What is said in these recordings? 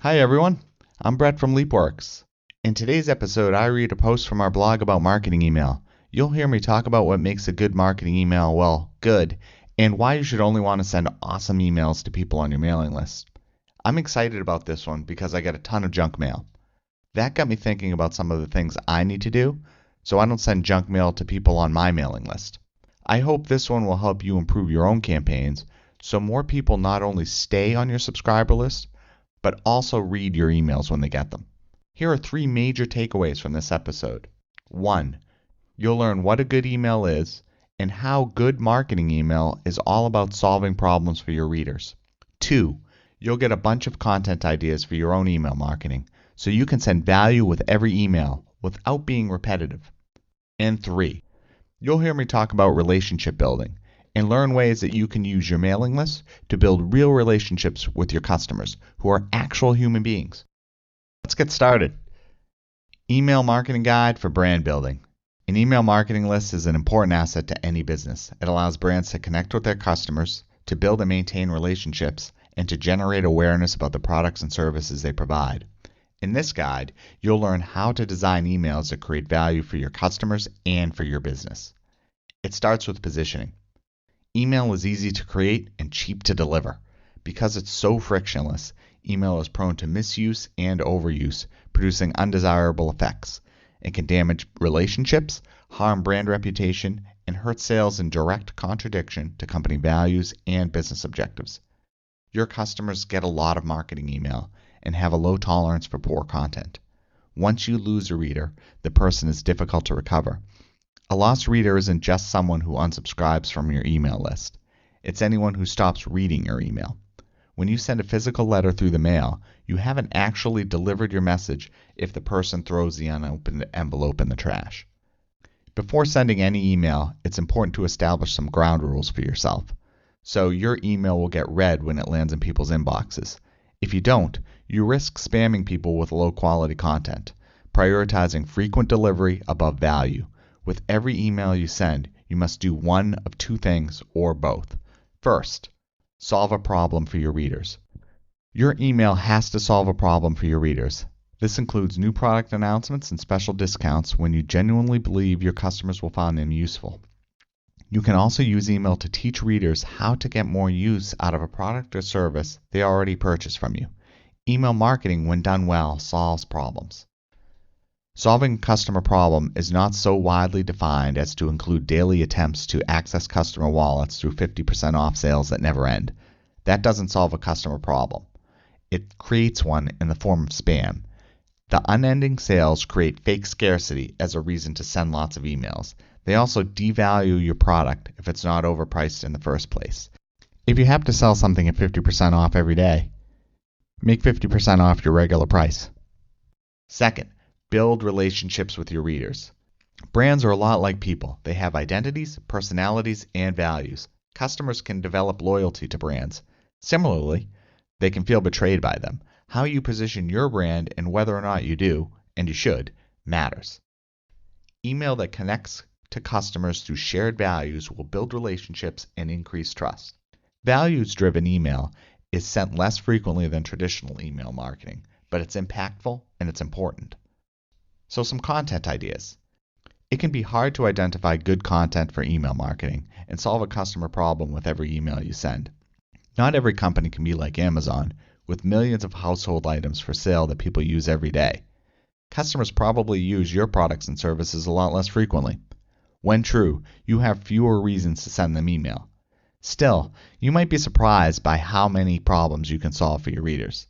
Hi everyone, I'm Brett from LeapWorks. In today's episode, I read a post from our blog about marketing email. You'll hear me talk about what makes a good marketing email, well, good, and why you should only want to send awesome emails to people on your mailing list. I'm excited about this one because I get a ton of junk mail. That got me thinking about some of the things I need to do so I don't send junk mail to people on my mailing list. I hope this one will help you improve your own campaigns so more people not only stay on your subscriber list, but also read your emails when they get them. Here are 3 major takeaways from this episode. 1. You'll learn what a good email is and how good marketing email is all about solving problems for your readers. 2. You'll get a bunch of content ideas for your own email marketing so you can send value with every email without being repetitive. And 3. You'll hear me talk about relationship building and learn ways that you can use your mailing list to build real relationships with your customers who are actual human beings. Let's get started. Email marketing guide for brand building. An email marketing list is an important asset to any business. It allows brands to connect with their customers, to build and maintain relationships, and to generate awareness about the products and services they provide. In this guide, you'll learn how to design emails that create value for your customers and for your business. It starts with positioning. Email is easy to create and cheap to deliver. Because it's so frictionless, email is prone to misuse and overuse, producing undesirable effects. It can damage relationships, harm brand reputation, and hurt sales in direct contradiction to company values and business objectives. Your customers get a lot of marketing email and have a low tolerance for poor content. Once you lose a reader, the person is difficult to recover. A lost reader isn't just someone who unsubscribes from your email list. It's anyone who stops reading your email. When you send a physical letter through the mail, you haven't actually delivered your message if the person throws the unopened envelope in the trash. Before sending any email, it's important to establish some ground rules for yourself. So your email will get read when it lands in people's inboxes. If you don't, you risk spamming people with low quality content, prioritizing frequent delivery above value. With every email you send, you must do one of 2 things or both. First, solve a problem for your readers. Your email has to solve a problem for your readers. This includes new product announcements and special discounts when you genuinely believe your customers will find them useful. You can also use email to teach readers how to get more use out of a product or service they already purchased from you. Email marketing, when done well, solves problems. Solving a customer problem is not so widely defined as to include daily attempts to access customer wallets through 50% off sales that never end. That doesn't solve a customer problem. It creates one in the form of spam. The unending sales create fake scarcity as a reason to send lots of emails. They also devalue your product if it's not overpriced in the first place. If you have to sell something at 50% off every day, make 50% off your regular price. Second, build relationships with your readers. Brands are a lot like people. They have identities, personalities, and values. Customers can develop loyalty to brands. Similarly, they can feel betrayed by them. How you position your brand and whether or not you do, and you should, matters. Email that connects to customers through shared values will build relationships and increase trust. Values-driven email is sent less frequently than traditional email marketing, but it's impactful and it's important. So some content ideas. It can be hard to identify good content for email marketing and solve a customer problem with every email you send. Not every company can be like Amazon, with millions of household items for sale that people use every day. Customers probably use your products and services a lot less frequently. When true, you have fewer reasons to send them email. Still, you might be surprised by how many problems you can solve for your readers.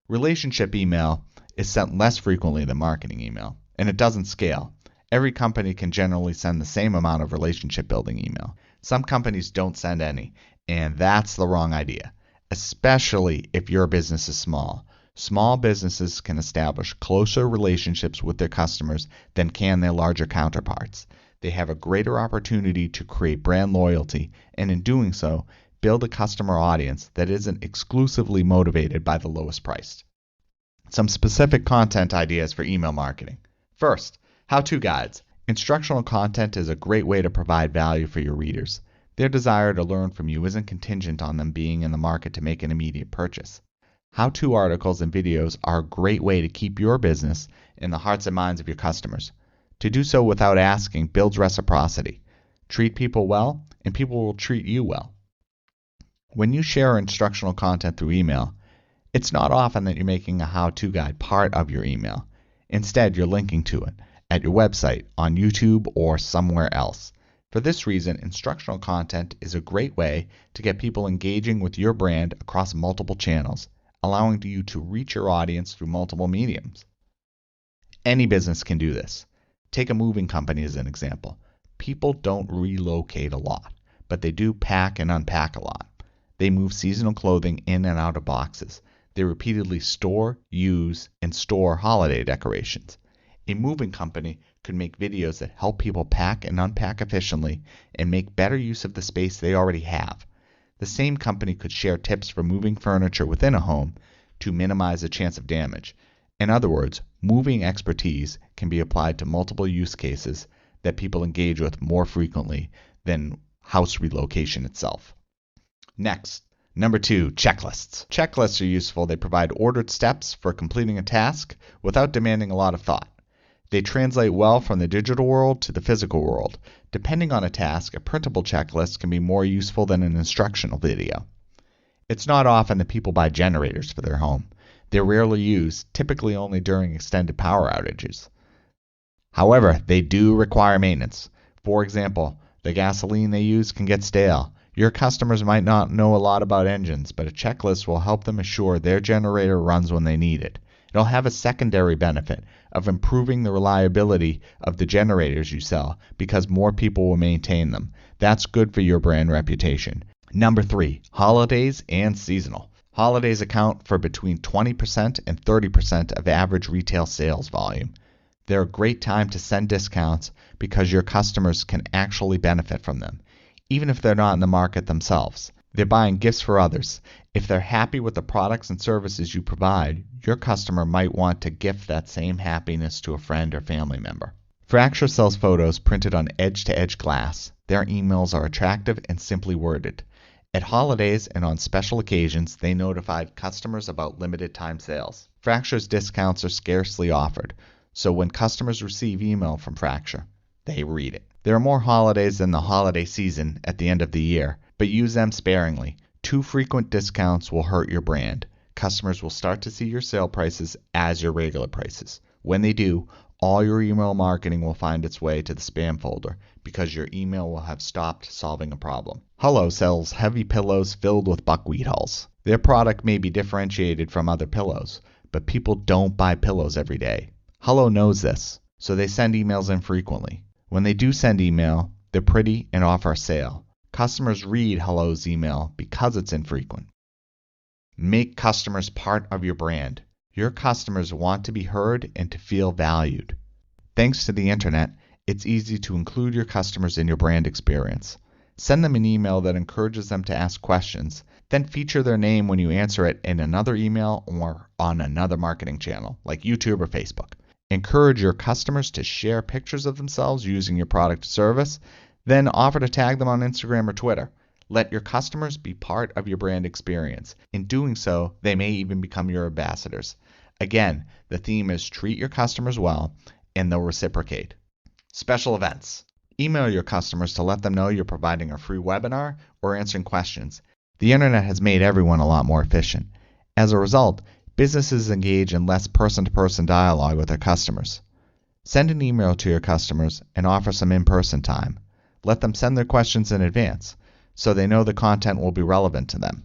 Relationship email is sent less frequently than marketing email, and it doesn't scale. Every company can generally send the same amount of relationship building email. Some companies don't send any, and that's the wrong idea, especially if your business is small. Small businesses can establish closer relationships with their customers than can their larger counterparts. They have a greater opportunity to create brand loyalty, and in doing so, build a customer audience that isn't exclusively motivated by the lowest price. Some specific content ideas for email marketing. First, how-to guides. Instructional content is a great way to provide value for your readers. Their desire to learn from you isn't contingent on them being in the market to make an immediate purchase. How-to articles and videos are a great way to keep your business in the hearts and minds of your customers. To do so without asking builds reciprocity. Treat people well, and people will treat you well. When you share instructional content through email, it's not often that you're making a how-to guide part of your email. Instead, you're linking to it at your website, on YouTube, or somewhere else. For this reason, instructional content is a great way to get people engaging with your brand across multiple channels, allowing you to reach your audience through multiple mediums. Any business can do this. Take a moving company as an example. People don't relocate a lot, but they do pack and unpack a lot. They move seasonal clothing in and out of boxes. They repeatedly store, use, and store holiday decorations. A moving company could make videos that help people pack and unpack efficiently and make better use of the space they already have. The same company could share tips for moving furniture within a home to minimize the chance of damage. In other words, moving expertise can be applied to multiple use cases that people engage with more frequently than house relocation itself. Next, number 2, checklists. Checklists are useful. They provide ordered steps for completing a task without demanding a lot of thought. They translate well from the digital world to the physical world. Depending on a task, a printable checklist can be more useful than an instructional video. It's not often that people buy generators for their home. They're rarely used, typically only during extended power outages. However, they do require maintenance. For example, the gasoline they use can get stale. Your customers might not know a lot about engines, but a checklist will help them assure their generator runs when they need it. It'll have a secondary benefit of improving the reliability of the generators you sell because more people will maintain them. That's good for your brand reputation. Number 3, holidays and seasonal. Holidays account for between 20% and 30% of average retail sales volume. They're a great time to send discounts because your customers can actually benefit from them, even if they're not in the market themselves. They're buying gifts for others. If they're happy with the products and services you provide, your customer might want to gift that same happiness to a friend or family member. Fracture sells photos printed on edge-to-edge glass. Their emails are attractive and simply worded. At holidays and on special occasions, they notified customers about limited time sales. Fracture's discounts are scarcely offered, so when customers receive email from Fracture, they read it. There are more holidays than the holiday season at the end of the year, but use them sparingly. Too frequent discounts will hurt your brand. Customers will start to see your sale prices as your regular prices. When they do, all your email marketing will find its way to the spam folder because your email will have stopped solving a problem. Hullo sells heavy pillows filled with buckwheat hulls. Their product may be differentiated from other pillows, but people don't buy pillows every day. Hullo knows this, so they send emails infrequently. When they do send email, they're pretty and offer a sale. Customers read Hullo's email because it's infrequent. Make customers part of your brand. Your customers want to be heard and to feel valued. Thanks to the internet, it's easy to include your customers in your brand experience. Send them an email that encourages them to ask questions, then feature their name when you answer it in another email or on another marketing channel, like YouTube or Facebook. Encourage your customers to share pictures of themselves using your product or service, then offer to tag them on Instagram or Twitter. Let your customers be part of your brand experience. In doing so, they may even become your ambassadors. Again, the theme is treat your customers well, and they'll reciprocate. Special events. Email your customers to let them know you're providing a free webinar or answering questions. The internet has made everyone a lot more efficient. As a result, businesses engage in less person-to-person dialogue with their customers. Send an email to your customers and offer some in-person time. Let them send their questions in advance, so they know the content will be relevant to them.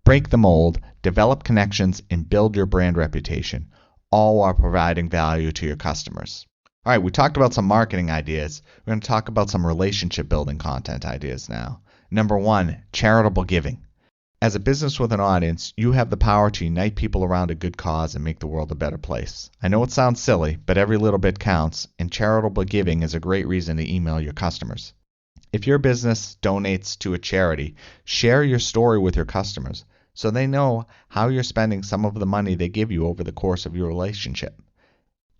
Break the mold, develop connections, and build your brand reputation, all while providing value to your customers. All right, we talked about some marketing ideas. We're going to talk about some relationship building content ideas now. Number 1, charitable giving. As a business with an audience, you have the power to unite people around a good cause and make the world a better place. I know it sounds silly, but every little bit counts, and charitable giving is a great reason to email your customers. If your business donates to a charity, share your story with your customers so they know how you're spending some of the money they give you over the course of your relationship.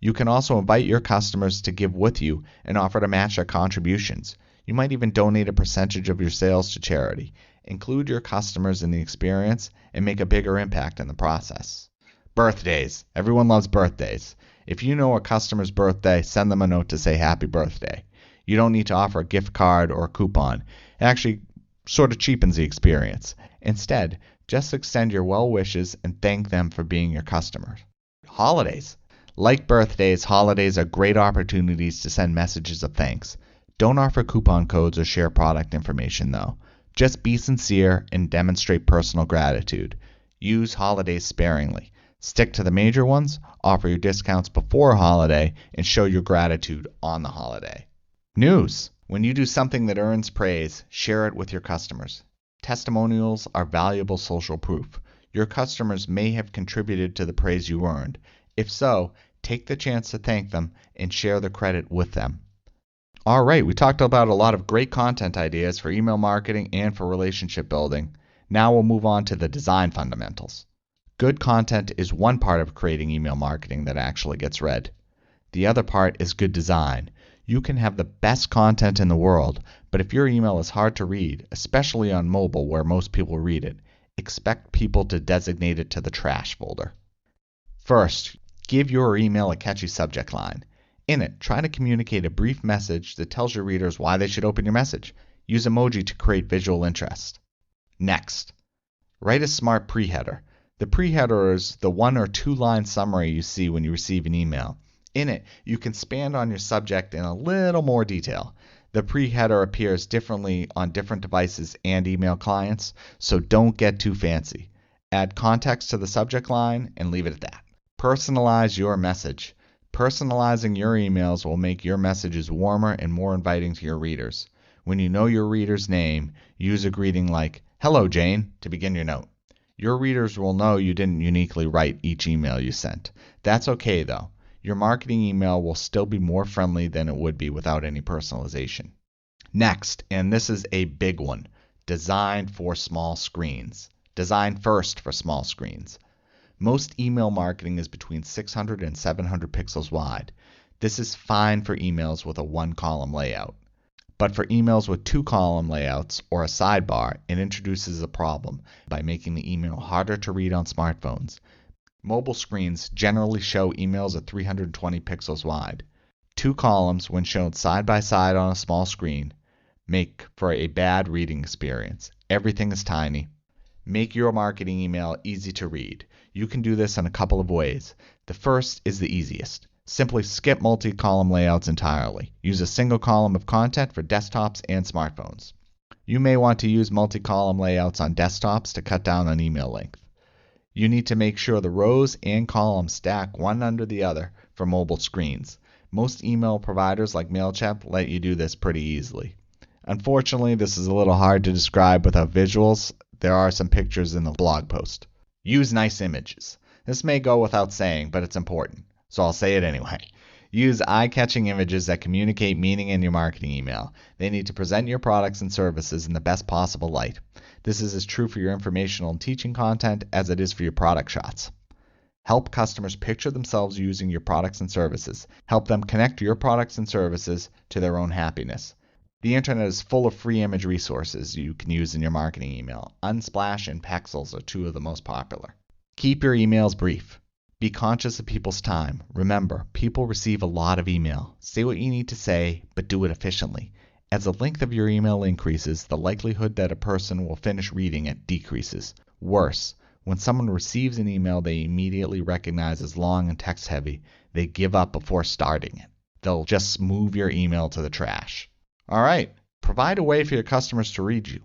You can also invite your customers to give with you and offer to match their contributions. You might even donate a percentage of your sales to charity. Include your customers in the experience and make a bigger impact in the process. Birthdays. Everyone loves birthdays. If you know a customer's birthday, send them a note to say happy birthday. You don't need to offer a gift card or a coupon. It actually sort of cheapens the experience. Instead, just extend your well wishes and thank them for being your customers. Holidays. Like birthdays, holidays are great opportunities to send messages of thanks. Don't offer coupon codes or share product information though. Just be sincere and demonstrate personal gratitude. Use holidays sparingly. Stick to the major ones, offer your discounts before a holiday, and show your gratitude on the holiday. News. When you do something that earns praise, share it with your customers. Testimonials are valuable social proof. Your customers may have contributed to the praise you earned. If so, take the chance to thank them and share the credit with them. All right, we talked about a lot of great content ideas for email marketing and for relationship building. Now we'll move on to the design fundamentals. Good content is one part of creating email marketing that actually gets read. The other part is good design. You can have the best content in the world, but if your email is hard to read, especially on mobile where most people read it, expect people to designate it to the trash folder. First, give your email a catchy subject line. In it, try to communicate a brief message that tells your readers why they should open your message. Use emoji to create visual interest. Next, write a smart pre-header. The pre-header is the 1 or 2 line summary you see when you receive an email. In it, you can expand on your subject in a little more detail. The pre-header appears differently on different devices and email clients, so don't get too fancy. Add context to the subject line and leave it at that. Personalize your message. Personalizing your emails will make your messages warmer and more inviting to your readers. When you know your reader's name, use a greeting like, "Hello, Jane," to begin your note. Your readers will know you didn't uniquely write each email you sent. That's okay though. Your marketing email will still be more friendly than it would be without any personalization. Next, and this is a big one, design for small screens. Design first for small screens. Most email marketing is between 600 and 700 pixels wide. This is fine for emails with a 1-column layout. But for emails with 2-column layouts or a sidebar, it introduces a problem by making the email harder to read on smartphones. Mobile screens generally show emails at 320 pixels wide. 2 columns, when shown side by side on a small screen, make for a bad reading experience. Everything is tiny. Make your marketing email easy to read. You can do this in a couple of ways. The first is the easiest. Simply skip multi-column layouts entirely. Use a single column of content for desktops and smartphones. You may want to use multi-column layouts on desktops to cut down on email length. You need to make sure the rows and columns stack one under the other for mobile screens. Most email providers like MailChimp let you do this pretty easily. Unfortunately, this is a little hard to describe without visuals. There are some pictures in the blog post. Use nice images. This may go without saying, but it's important, so I'll say it anyway. Use eye-catching images that communicate meaning in your marketing email. They need to present your products and services in the best possible light. This is as true for your informational and teaching content as it is for your product shots. Help customers picture themselves using your products and services. Help them connect your products and services to their own happiness. The internet is full of free image resources you can use in your marketing email. Unsplash and Pexels are 2 of the most popular. Keep your emails brief. Be conscious of people's time. Remember, people receive a lot of email. Say what you need to say, but do it efficiently. As the length of your email increases, the likelihood that a person will finish reading it decreases. Worse, when someone receives an email they immediately recognize as long and text-heavy, they give up before starting it. They'll just move your email to the trash. All right, provide a way for your customers to read you.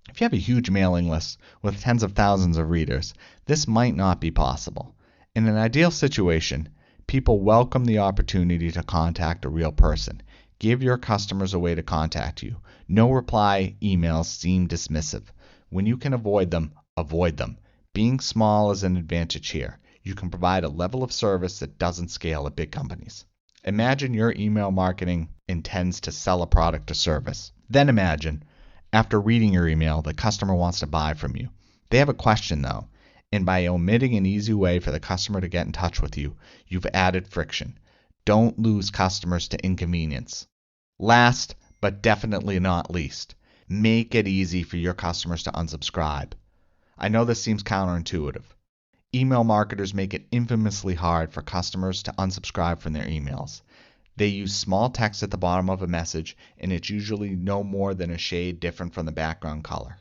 If you have a huge mailing list with tens of thousands of readers, this might not be possible. In an ideal situation, people welcome the opportunity to contact a real person. Give your customers a way to contact you. No reply emails seem dismissive. When you can avoid them, avoid them. Being small is an advantage here. You can provide a level of service that doesn't scale at big companies. Imagine your email marketing intends to sell a product or service. Then imagine, after reading your email, the customer wants to buy from you. They have a question though, and by omitting an easy way for the customer to get in touch with you, you've added friction. Don't lose customers to inconvenience. Last, but definitely not least, Make it easy for your customers to unsubscribe. I know this seems counterintuitive. Email marketers make it infamously hard for customers to unsubscribe from their emails. They use small text at the bottom of a message, and it's usually no more than a shade different from the background color.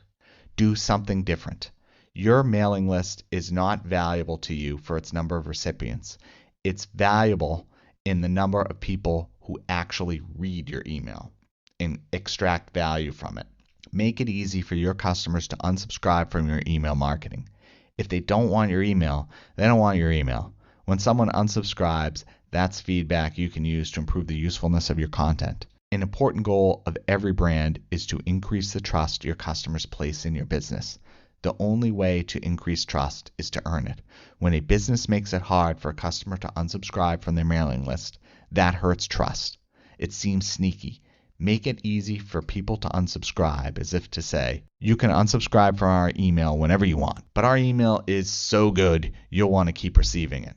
Do something different. Your mailing list is not valuable to you for its number of recipients. It's valuable in the number of people who actually read your email and extract value from it. Make it easy for your customers to unsubscribe from your email marketing. If they don't want your email, they don't want your email. When someone unsubscribes, that's feedback you can use to improve the usefulness of your content. An important goal of every brand is to increase the trust your customers place in your business. The only way to increase trust is to earn it. When a business makes it hard for a customer to unsubscribe from their mailing list, that hurts trust. It seems sneaky. Make it easy for people to unsubscribe, as if to say, you can unsubscribe from our email whenever you want, but our email is so good you'll want to keep receiving it.